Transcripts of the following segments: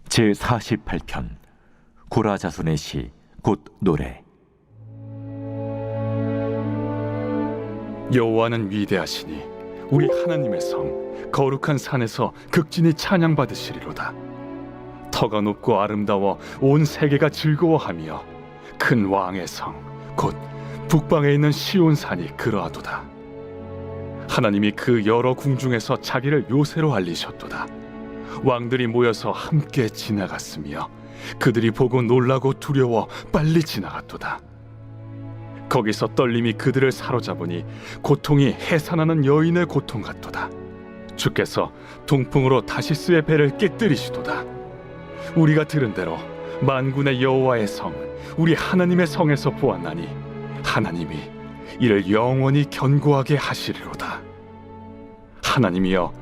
제48편 고라자손의 시 곧 노래. 여호와는 위대하시니 우리 하나님의 성 거룩한 산에서 극진히 찬양받으시리로다. 터가 높고 아름다워 온 세계가 즐거워하며 큰 왕의 성 곧 북방에 있는 시온산이 그러하도다. 하나님이 그 여러 궁중에서 자기를 요새로 알리셨도다. 왕들이 모여서 함께 지나갔으며 그들이 보고 놀라고 두려워 빨리 지나갔도다. 거기서 떨림이 그들을 사로잡으니 고통이 해산하는 여인의 고통 같도다. 주께서 동풍으로 다시스의 배를 깨뜨리시도다. 우리가 들은 대로 만군의 여호와의 성 우리 하나님의 성에서 보았나니 하나님이 이를 영원히 견고하게 하시리로다. 하나님이여,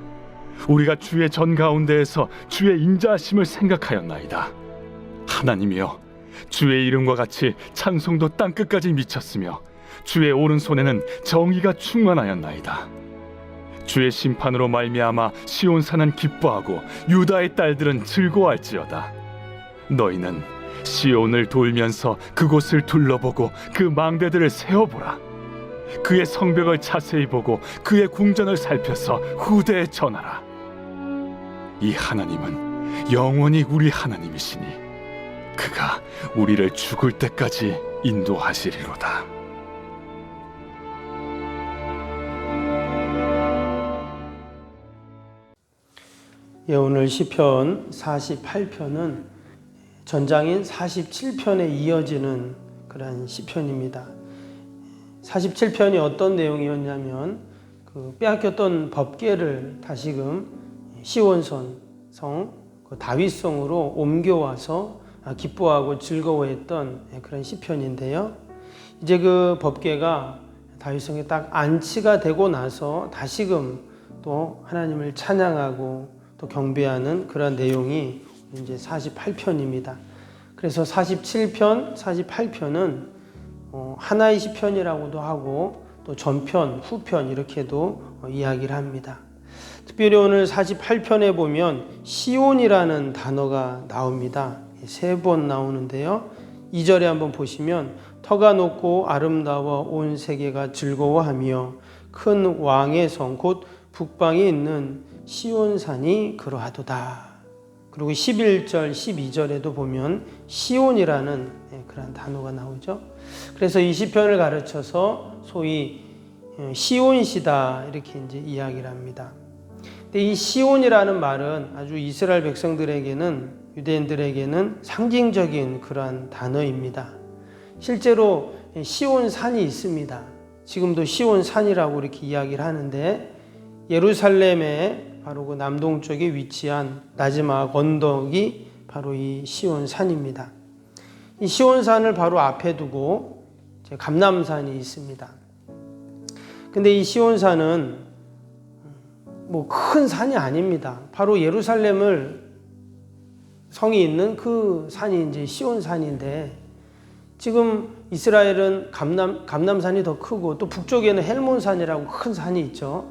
우리가 주의 전 가운데에서 주의 인자하심을 생각하였나이다. 하나님이여, 주의 이름과 같이 찬송도 땅끝까지 미쳤으며 주의 오른손에는 정의가 충만하였나이다. 주의 심판으로 말미암아 시온산은 기뻐하고 유다의 딸들은 즐거워할지어다. 너희는 시온을 돌면서 그곳을 둘러보고 그 망대들을 세어보라. 그의 성벽을 자세히 보고 그의 궁전을 살펴서 후대에 전하라. 이 하나님은 영원히 우리 하나님이시니 그가 우리를 죽을 때까지 인도하시리로다. 오늘 시편 48편은 전장인 47편에 이어지는 그런 시편입니다. 47편이 어떤 내용이었냐면 빼앗겼던 법궤를 다시금 시온산 성 다윗성으로 옮겨와서 기뻐하고 즐거워했던 그런 시편인데요. 이제 그 법궤가 다윗성에 딱 안치가 되고 나서 다시금 또 하나님을 찬양하고 또 경배하는 그런 내용이 이제 48편입니다. 그래서 47편, 48편은 하나의 시편이라고도 하고 또 전편, 후편 이렇게도 이야기를 합니다. 특별히 오늘 48편에 보면 시온이라는 단어가 나옵니다. 3번 나오는데요. 2절에 한번 보시면 터가 높고 아름다워 온 세계가 즐거워하며 큰 왕의 성 곧 북방에 있는 시온산이 그러하도다. 그리고 11절, 12절에도 보면 시온이라는 그런 단어가 나오죠. 그래서 이 시편을 가르쳐서 소위 시온시다 이렇게 이제 이야기를 합니다. 근데 이 시온이라는 말은 아주 이스라엘 백성들에게는 유대인들에게는 상징적인 그러한 단어입니다. 실제로 시온산이 있습니다. 지금도 시온산이라고 이렇게 이야기를 하는데 예루살렘의 바로 그 남동쪽에 위치한 나지막 언덕이 바로 이 시온산입니다. 이 시온산을 바로 앞에 두고 감람산이 있습니다. 근데 이 시온산은 뭐 큰 산이 아닙니다. 바로 예루살렘을 성이 있는 그 산이 이제 시온산인데 지금 이스라엘은 감람산이 더 크고 또 북쪽에는 헬몬산이라고 큰 산이 있죠.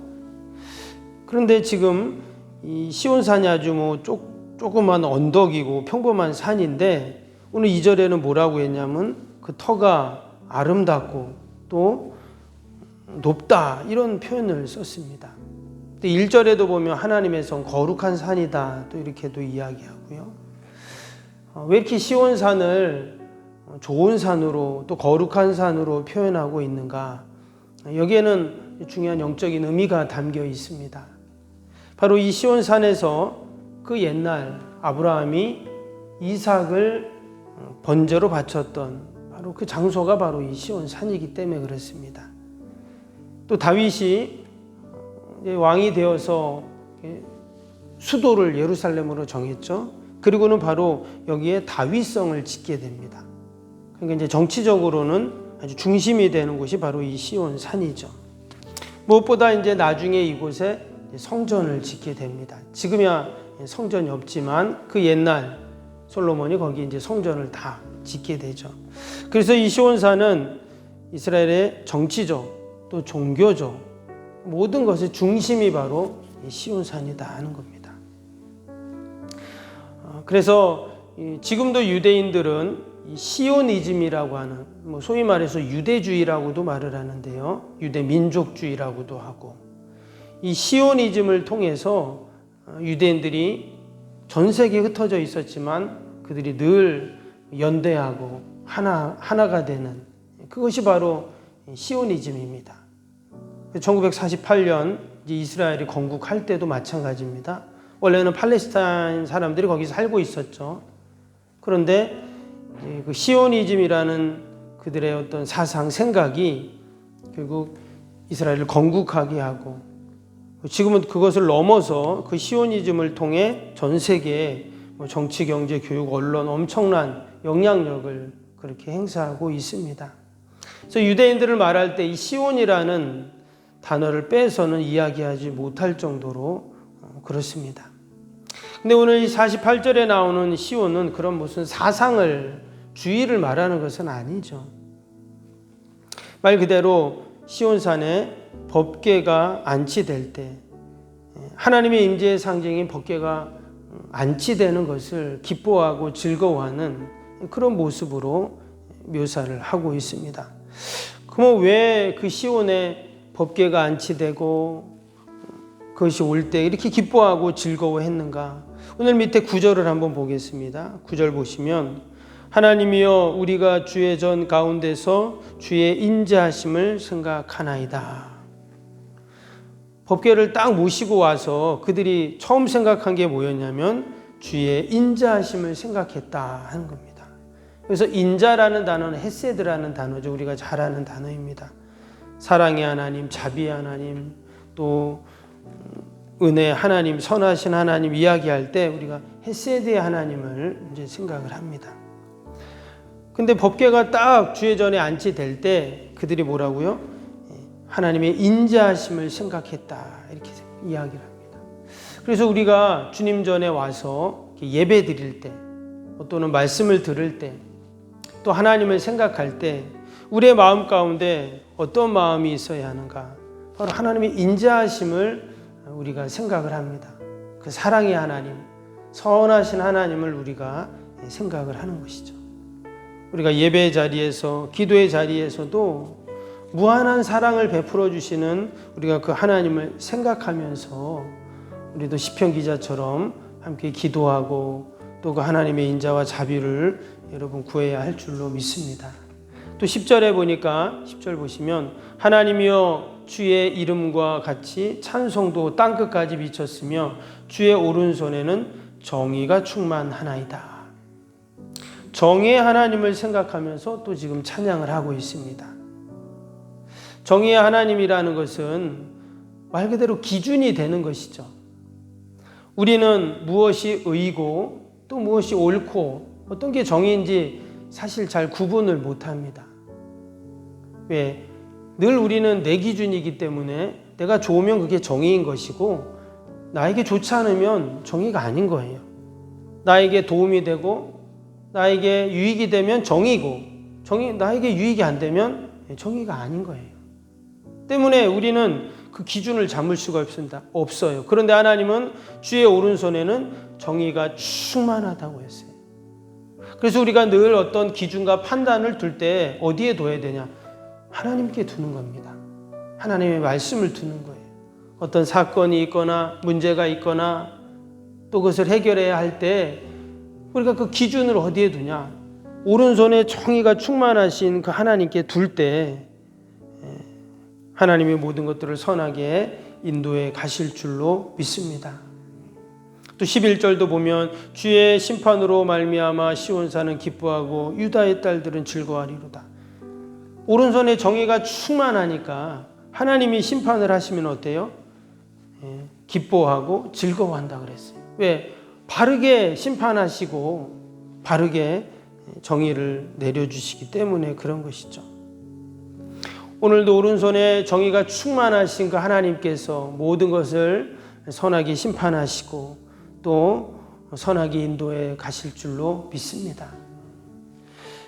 그런데 지금 이 시온산이 아주 뭐 조그만 언덕이고 평범한 산인데 오늘 2절에는 뭐라고 했냐면 그 터가 아름답고 또 높다 이런 표현을 썼습니다. 1절에도 보면 하나님의 성 거룩한 산이다 또 이렇게도 이야기하고요. 왜 이렇게 시온산을 좋은 산으로 또 거룩한 산으로 표현하고 있는가? 여기에는 중요한 영적인 의미가 담겨 있습니다. 바로 이 시온산에서 그 옛날 아브라함이 이삭을 번제로 바쳤던 바로 그 장소가 바로 이 시온산이기 때문에 그렇습니다. 또 다윗이 왕이 되어서 수도를 예루살렘으로 정했죠. 그리고는 바로 여기에 다윗성을 짓게 됩니다. 그러니까 이제 정치적으로는 아주 중심이 되는 곳이 바로 이 시온산이죠. 무엇보다 이제 나중에 이곳에 성전을 짓게 됩니다. 지금이야 성전이 없지만 그 옛날 솔로몬이 거기 이제 성전을 다 짓게 되죠. 그래서 이 시온산은 이스라엘의 정치적 또 종교적 모든 것의 중심이 바로 이 시온산이다 하는 겁니다. 그래서 지금도 유대인들은 시오니즘이라고 하는 소위 말해서 유대주의라고도 말을 하는데요. 유대민족주의라고도 하고 이 시오니즘을 통해서 유대인들이 전 세계에 흩어져 있었지만 그들이 늘 연대하고 하나가 되는 그것이 바로 시오니즘입니다. 1948년 이스라엘이 건국할 때도 마찬가지입니다. 원래는 팔레스타인 사람들이 거기서 살고 있었죠. 그런데 그 시오니즘이라는 그들의 어떤 사상, 생각이 결국 이스라엘을 건국하게 하고 지금은 그것을 넘어서 그 시오니즘을 통해 전 세계에 정치, 경제, 교육, 언론 엄청난 영향력을 그렇게 행사하고 있습니다. 그래서 유대인들을 말할 때 이 시온이라는 단어를 빼서는 이야기하지 못할 정도로 그렇습니다. 근데 오늘 이 48절에 나오는 시온은 그런 무슨 사상을, 주의를 말하는 것은 아니죠. 말 그대로 시온산에 법궤가 안치될 때 하나님의 임재의 상징인 법궤가 안치되는 것을 기뻐하고 즐거워하는 그런 모습으로 묘사를 하고 있습니다. 그럼 왜 그 시온에 법궤가 안치되고 그것이 올 때 이렇게 기뻐하고 즐거워했는가? 오늘 밑에 9절을 한번 보겠습니다. 9절 보시면 하나님이여 우리가 주의 전 가운데서 주의 인자하심을 생각하나이다. 법궤를 딱 모시고 와서 그들이 처음 생각한 게 뭐였냐면 주의 인자하심을 생각했다 하는 겁니다. 그래서 인자라는 단어는 헤세드라는 단어죠. 우리가 잘 아는 단어입니다. 사랑의 하나님, 자비의 하나님, 또 은혜 하나님, 선하신 하나님 이야기할 때 우리가 헤세드의 하나님을 이제 생각을 합니다. 근데 법궤가 딱 주의 전에 안치될 때 그들이 뭐라고요? 하나님의 인자하심을 생각했다 이렇게 이야기를 합니다. 그래서 우리가 주님 전에 와서 예배 드릴 때 또는 말씀을 들을 때 또 하나님을 생각할 때 우리의 마음 가운데 어떤 마음이 있어야 하는가? 바로 하나님의 인자하심을 우리가 생각을 합니다. 그 사랑의 하나님, 선하신 하나님을 우리가 생각을 하는 것이죠. 우리가 예배의 자리에서, 기도의 자리에서도 무한한 사랑을 베풀어 주시는 우리가 그 하나님을 생각하면서 우리도 시편 기자처럼 함께 기도하고 또 그 하나님의 인자와 자비를 여러분 구해야 할 줄로 믿습니다. 또 10절에 보니까 10절 보시면 하나님이여 주의 이름과 같이 찬송도 땅끝까지 미쳤으며 주의 오른손에는 정의가 충만하나이다. 정의의 하나님을 생각하면서 또 지금 찬양을 하고 있습니다. 정의의 하나님이라는 것은 말 그대로 기준이 되는 것이죠. 우리는 무엇이 의고 또 무엇이 옳고 어떤 게 정의인지 사실 잘 구분을 못합니다. 왜? 늘 우리는 내 기준이기 때문에 내가 좋으면 그게 정의인 것이고 나에게 좋지 않으면 정의가 아닌 거예요. 나에게 도움이 되고 나에게 유익이 되면 정의고 나에게 유익이 안 되면 정의가 아닌 거예요. 때문에 우리는 그 기준을 잡을 수가 없어요. 그런데 하나님은 주의 오른손에는 정의가 충만하다고 했어요. 그래서 우리가 늘 어떤 기준과 판단을 둘 때 어디에 둬야 되냐? 하나님께 두는 겁니다. 하나님의 말씀을 두는 거예요. 어떤 사건이 있거나 문제가 있거나 또 그것을 해결해야 할 때 우리가 그 기준을 어디에 두냐? 오른손에 정의가 충만하신 그 하나님께 둘 때 하나님이 모든 것들을 선하게 인도해 가실 줄로 믿습니다. 또 11절도 보면 주의 심판으로 말미암아 시온산은 기뻐하고 유다의 딸들은 즐거워하리로다. 오른손에 정의가 충만하니까 하나님이 심판을 하시면 어때요? 기뻐하고 즐거워한다 그랬어요. 왜? 바르게 심판하시고 바르게 정의를 내려주시기 때문에 그런 것이죠. 오늘도 오른손에 정의가 충만하신 그 하나님께서 모든 것을 선하게 심판하시고 또 선하게 인도해 가실 줄로 믿습니다.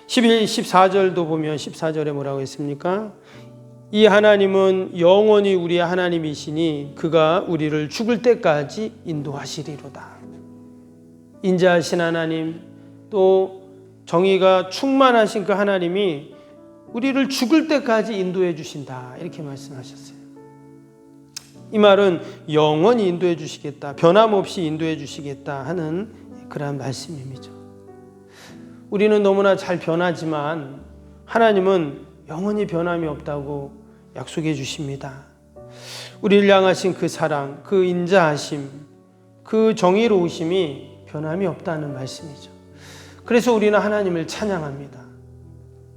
14절도 보면 14절에 뭐라고 했습니까? 이 하나님은 영원히 우리의 하나님이시니 그가 우리를 죽을 때까지 인도하시리로다. 인자하신 하나님, 또 정의가 충만하신 그 하나님이 우리를 죽을 때까지 인도해 주신다, 이렇게 말씀하셨어요. 이 말은 영원히 인도해 주시겠다, 변함없이 인도해 주시겠다 하는 그런 말씀입니다. 우리는 너무나 잘 변하지만 하나님은 영원히 변함이 없다고 약속해 주십니다. 우리를 향하신 그 사랑, 그 인자하심, 그 정의로우심이 변함이 없다는 말씀이죠. 그래서 우리는 하나님을 찬양합니다.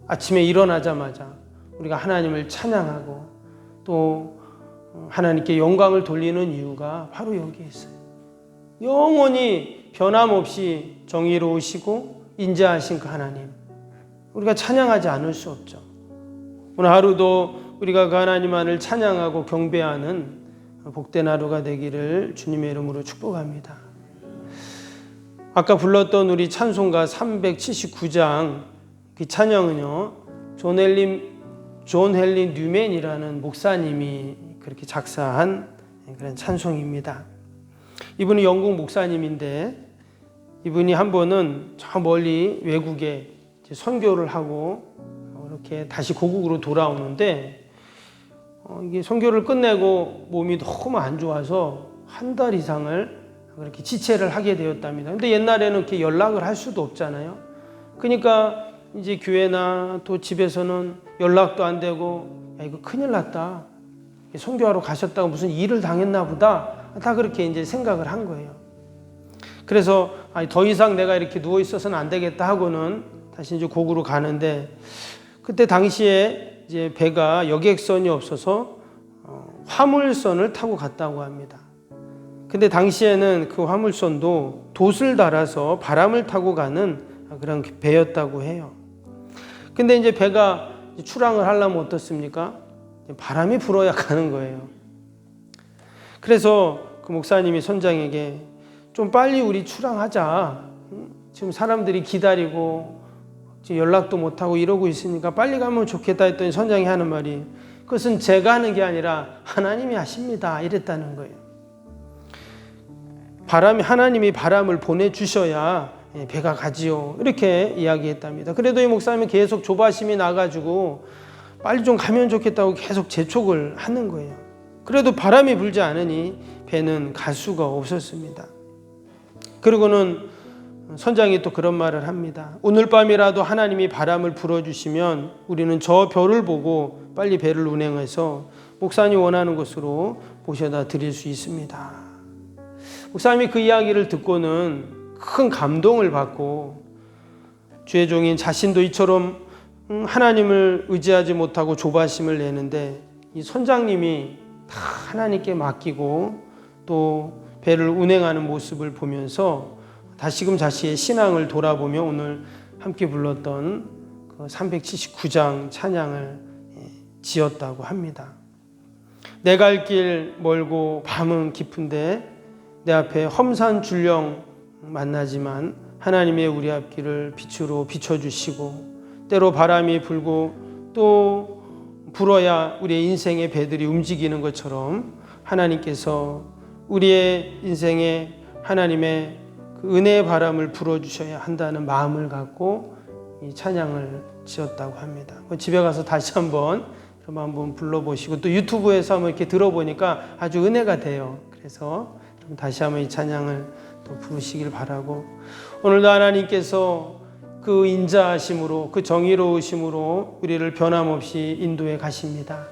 아침에 일어나자마자 우리가 하나님을 찬양하고 또 하나님께 영광을 돌리는 이유가 바로 여기에 있어요. 영원히 변함없이 정의로우시고 인자하신 그 하나님, 우리가 찬양하지 않을 수 없죠. 오늘 하루도 우리가 그 하나님만을 찬양하고 경배하는 복된 하루가 되기를 주님의 이름으로 축복합니다. 아까 불렀던 우리 찬송가 379장 그 찬양은요, 존 헨리 뉴맨이라는 목사님이 그렇게 작사한 그런 찬송입니다. 이분은 영국 목사님인데 이분이 한 번은 저 멀리 외국에 선교를 하고 이렇게 다시 고국으로 돌아오는데 이게 선교를 끝내고 몸이 너무 안 좋아서 한 달 이상을 그렇게 지체를 하게 되었답니다. 근데 옛날에는 이렇게 연락을 할 수도 없잖아요. 그러니까 이제 교회나 또 집에서는 연락도 안 되고, 야, 이거 큰일 났다, 선교하러 가셨다고 무슨 일을 당했나 보다, 다 그렇게 이제 생각을 한 거예요. 그래서 더 이상 내가 이렇게 누워 있어서는 안 되겠다 하고는 다시 이제 고국으로 가는데, 그때 당시에 이제 배가 여객선이 없어서 화물선을 타고 갔다고 합니다. 근데 당시에는 그 화물선도 돛을 달아서 바람을 타고 가는 그런 배였다고 해요. 근데 이제 배가 출항을 하려면 어떻습니까? 바람이 불어야 가는 거예요. 그래서 그 목사님이 선장에게 좀 빨리 우리 출항하자, 지금 사람들이 기다리고 지금 연락도 못하고 이러고 있으니까 빨리 가면 좋겠다 했더니 선장이 하는 말이, 그것은 제가 하는 게 아니라 하나님이 하십니다, 이랬다는 거예요. 하나님이 바람을 보내주셔야 배가 가지요, 이렇게 이야기했답니다. 그래도 이 목사님은 계속 조바심이 나가지고 빨리 좀 가면 좋겠다고 계속 재촉을 하는 거예요. 그래도 바람이 불지 않으니 배는 갈 수가 없었습니다. 그리고는 선장이 또 그런 말을 합니다. 오늘 밤이라도 하나님이 바람을 불어주시면 우리는 저 별을 보고 빨리 배를 운행해서 목사님이 원하는 곳으로 모셔다 드릴 수 있습니다. 목사님이 그 이야기를 듣고는 큰 감동을 받고, 주의 종인 자신도 이처럼 하나님을 의지하지 못하고 조바심을 내는데 이 선장님이 다 하나님께 맡기고 또 배를 운행하는 모습을 보면서 다시금 자신의 신앙을 돌아보며 오늘 함께 불렀던 그 379장 찬양을 지었다고 합니다. 내 갈 길 멀고 밤은 깊은데 내 앞에 험산 줄령 만나지만 하나님의 우리 앞길을 빛으로 비춰주시고, 때로 바람이 불고 또 불어야 우리의 인생의 배들이 움직이는 것처럼 하나님께서 우리의 인생에 하나님의 그 은혜의 바람을 불어주셔야 한다는 마음을 갖고 이 찬양을 지었다고 합니다. 집에 가서 다시 한번 불러보시고 또 유튜브에서 한번 이렇게 들어보니까 아주 은혜가 돼요. 그래서 다시 한번 이 찬양을 또 부르시길 바라고, 오늘도 하나님께서 그 인자하심으로 그 정의로우심으로 우리를 변함없이 인도해 가십니다.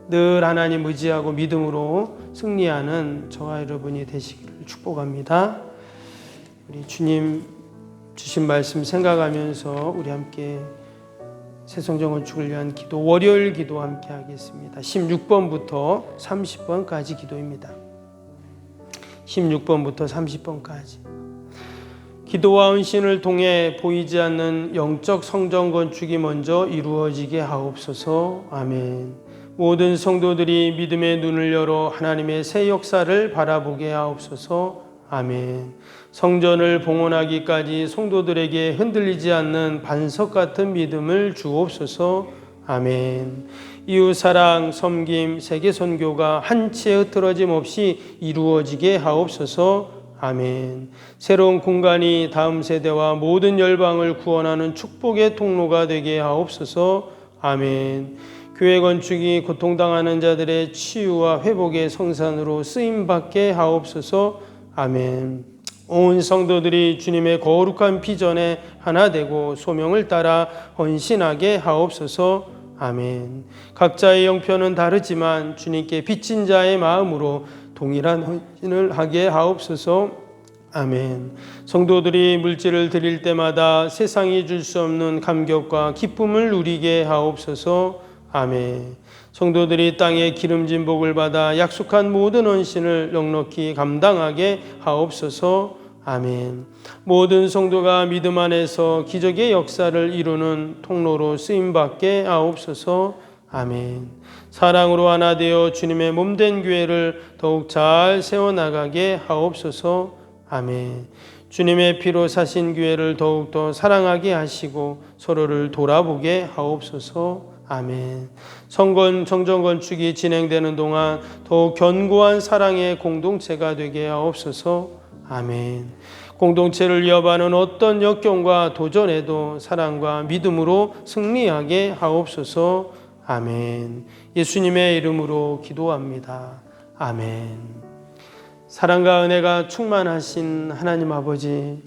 늘 하나님 의지하고 믿음으로 승리하는 저와 여러분이 되시기를 축복합니다. 우리 주님 주신 말씀 생각하면서 우리 함께 새성정 건축을 위한 기도, 월요일 기도 함께 하겠습니다. 16번부터 30번까지 기도입니다. 16번부터 30번까지. 기도와 헌신을 통해 보이지 않는 영적 성전 건축이 먼저 이루어지게 하옵소서. 아멘. 모든 성도들이 믿음의 눈을 열어 하나님의 새 역사를 바라보게 하옵소서. 아멘. 성전을 봉헌하기까지 성도들에게 흔들리지 않는 반석 같은 믿음을 주옵소서. 아멘. 이웃사랑, 섬김, 세계선교가 한치의 흐트러짐 없이 이루어지게 하옵소서. 아멘. 새로운 공간이 다음 세대와 모든 열방을 구원하는 축복의 통로가 되게 하옵소서. 아멘. 교회 건축이 고통당하는 자들의 치유와 회복의 성산으로 쓰임받게 하옵소서. 아멘. 온 성도들이 주님의 거룩한 비전에 하나 되고 소명을 따라 헌신하게 하옵소서. 아멘. 각자의 형편은 다르지만 주님께 빚진 자의 마음으로 동일한 헌신을 하게 하옵소서. 아멘. 성도들이 물질을 드릴 때마다 세상이 줄 수 없는 감격과 기쁨을 누리게 하옵소서. 아멘. 성도들이 땅의 기름진 복을 받아 약속한 모든 헌신을 넉넉히 감당하게 하옵소서. 아멘. 모든 성도가 믿음 안에서 기적의 역사를 이루는 통로로 쓰임받게 하옵소서. 아멘. 사랑으로 하나 되어 주님의 몸된 교회를 더욱 잘 세워나가게 하옵소서. 아멘. 주님의 피로 사신 교회를 더욱더 사랑하게 하시고 서로를 돌아보게 하옵소서. 아멘. 정정 건축이 진행되는 동안 더욱 견고한 사랑의 공동체가 되게 하옵소서. 아멘. 공동체를 이어가는 어떤 역경과 도전에도 사랑과 믿음으로 승리하게 하옵소서. 아멘. 예수님의 이름으로 기도합니다. 아멘. 사랑과 은혜가 충만하신 하나님 아버지,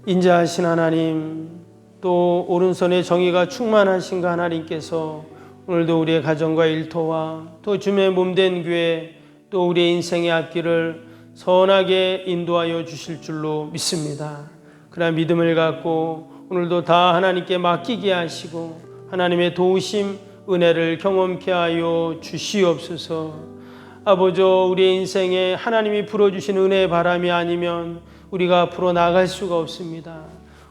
인자하신 하나님, 또 오른손에 정의가 충만하신 그 하나님께서 오늘도 우리의 가정과 일터와 또 주님의 몸된 교회, 또 우리의 인생의 앞길을 선하게 인도하여 주실 줄로 믿습니다. 그러나 믿음을 갖고 오늘도 다 하나님께 맡기게 하시고 하나님의 도우심, 은혜를 경험케 하여 주시옵소서. 아버지, 우리의 인생에 하나님이 불어주신 은혜의 바람이 아니면 우리가 앞으로 나아갈 수가 없습니다.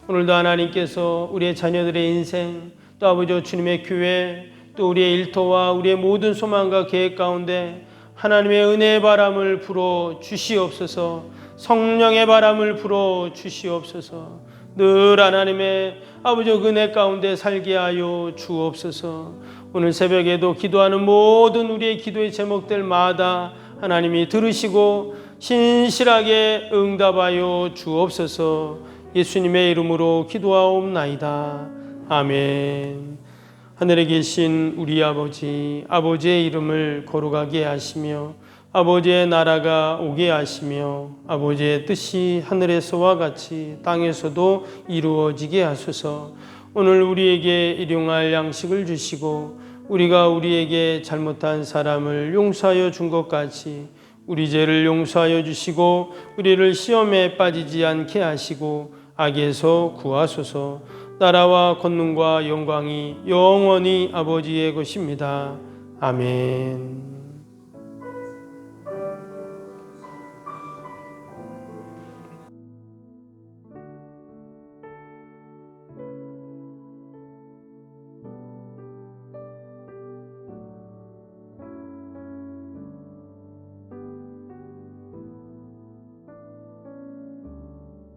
오늘도 하나님께서 우리의 자녀들의 인생, 또 아버지 주님의 교회, 또 우리의 일터와 우리의 모든 소망과 계획 가운데 하나님의 은혜의 바람을 불어 주시옵소서. 성령의 바람을 불어 주시옵소서. 늘 하나님의 아버지 은혜 가운데 살게 하여 주옵소서. 오늘 새벽에도 기도하는 모든 우리의 기도의 제목들마다 하나님이 들으시고 신실하게 응답하여 주옵소서. 예수님의 이름으로 기도하옵나이다. 아멘. 하늘에 계신 우리 아버지, 아버지의 이름을 거룩하게 하시며 아버지의 나라가 오게 하시며 아버지의 뜻이 하늘에서와 같이 땅에서도 이루어지게 하소서. 오늘 우리에게 일용할 양식을 주시고 우리가 우리에게 잘못한 사람을 용서하여 준 것 같이 우리 죄를 용서하여 주시고 우리를 시험에 빠지지 않게 하시고 악에서 구하소서. 나라와 권능과 영광이 영원히 아버지의 것입니다. 아멘.